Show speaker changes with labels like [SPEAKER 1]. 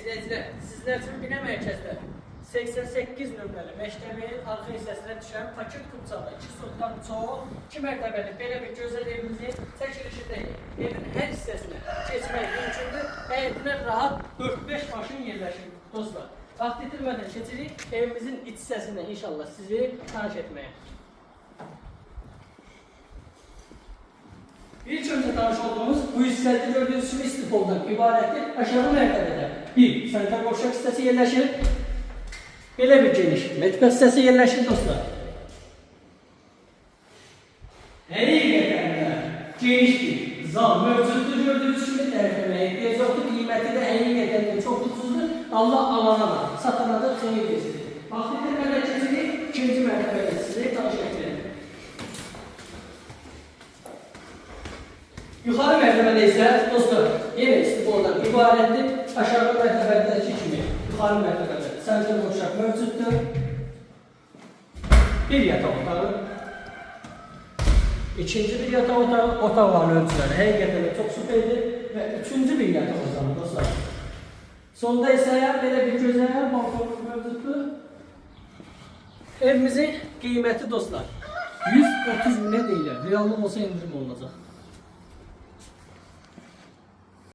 [SPEAKER 1] izləyicilər, sizlər üçün bina mərkəzdə 88 nömrəli məktəbin arxa hissəsinə düşən fakir Kupçalı 2 sotdan çox 2 mərtəbəli belə bir gözəl evimizin çəkilişindəyik. Evin hər hissəsinə keçmək mümkündür. Həyətinə rahat 4-5 maşın yerləşir dostlar. Vaxt itirmədən keçirik evimizin iç hissəsində inşallah sizi tanış etməyə. İlk önce tanış olduğumuz bu hissədə gördüğünüz kimi istifoldan ibarətdir. Aşağı mərtəbədə bir sanitar boşluq hissəsi yerləşir. Belə bir geniş mətbəx hissəsi yerləşir dostlar. Həqiqətən də geniş bir zal mövcuddur. Gördüğünüz kimi tərifləməyə ehtiyac yoxdur. Qiyməti də həqiqətən də çox ucuzdur. Allah alana da, satana da xeyir versin. Vaxt itirmədən keçirik ikinci mərtəbədə sizi tanış etdirəm. Yuxarı mərtəbədə isə dostlar yenə istifoldan ibarətdir. Aşağı mərtəbədəki kimi yuxarı mərtəbədə sanitar boşluq mövcuddur. Bir yataq otağı. İkinci bir yataq otağı. Otaqların ölçüləri həqiqətən də çox süperdir. Və üçüncü bir yataq otağı dostlar. Sonda isə belə bir gözəl balkonumuz mövcuddur. Evimizin qiyməti dostlar 130 minə deyilir. Reallıq olsa indirim olunacaq.